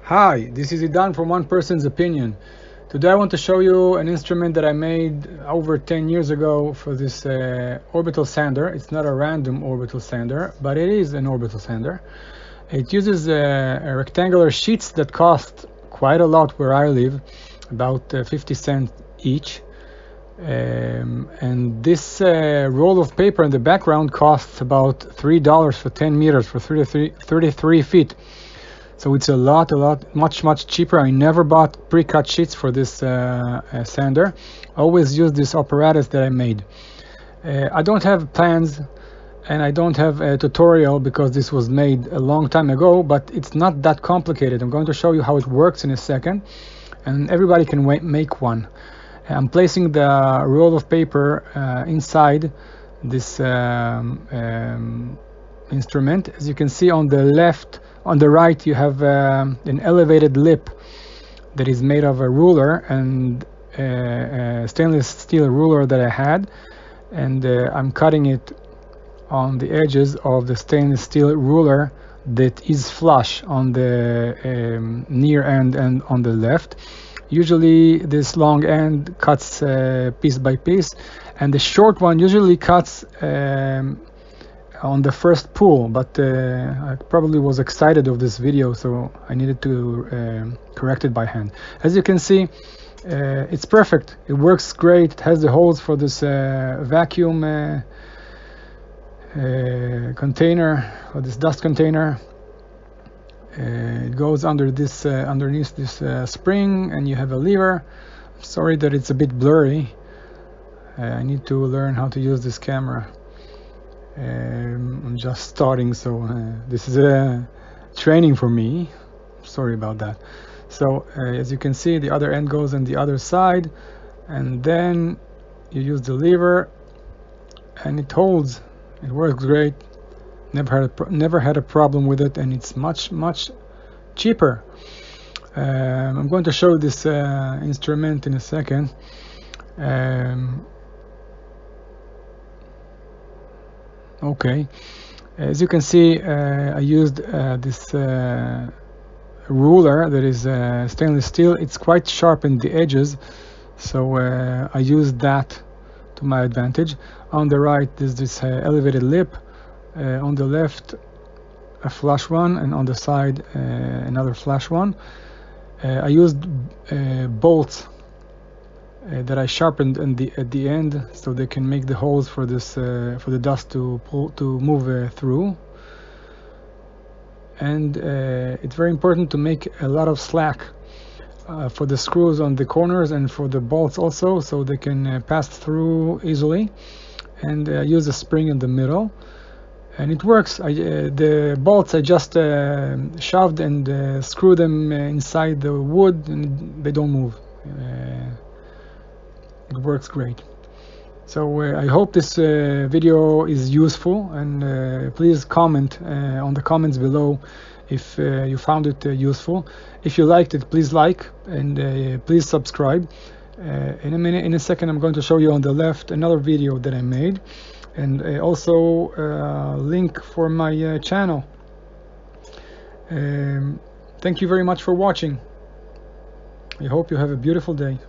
Hi, this is Idan from One Person's Opinion. Today I want to show you an instrument that I made over 10 years ago for this orbital sander. It's not a random orbital sander, but it is an orbital sander. It uses rectangular sheets that cost quite a lot where I live, about 50 cents each. And this roll of paper in the background costs about $3 for 10 meters for 33 feet. So it's a lot, much cheaper. I never bought pre-cut sheets for this sander. I always use this apparatus that I made. I don't have plans and I don't have a tutorial because this was made a long time ago, but it's not that complicated. I'm going to show you how it works in a second, and everybody can make one. I'm placing the roll of paper inside this instrument. As you can see on the left, on the right, you have an elevated lip that is made of a ruler and a stainless steel ruler that I had, and I'm cutting it on the edges of the stainless steel ruler that is flush on the near end and on the left. Usually this long end cuts piece by piece, and the short one usually cuts on the first pull, but I probably was excited of this video, so I needed to correct it by hand. As you can see, it's perfect. It works great. It has the holes for this vacuum container, or this dust container. It goes under this underneath this spring, and you have a lever. I'm sorry that it's a bit blurry. I need to learn how to use this camera. I'm just starting, so this is a training for me. Sorry about that. So as you can see, the other end goes on the other side, and then you use the lever and it holds. It works great. Never had a problem with it, and it's much cheaper. I'm going to show this instrument in a second. Okay, as you can see, I used this ruler that is stainless steel. It's quite sharp in the edges, so I used that to my advantage. On the right there's this elevated lip, on the left a flush one, and on the side another flush one. I used bolts that I sharpened at the end, so they can make the holes for this for the dust to move through. And it's very important to make a lot of slack for the screws on the corners and for the bolts also, so they can pass through easily. And use a spring in the middle, and it works. The bolts I just shoved and screwed them inside the wood, and they don't move. It works great. So I hope this video is useful, and please comment on the comments below if you found it useful. If you liked it, please like, and please subscribe. In a second I'm going to show you on the left another video that I made, and also a link for my channel. Thank you very much for watching. I hope you have a beautiful day.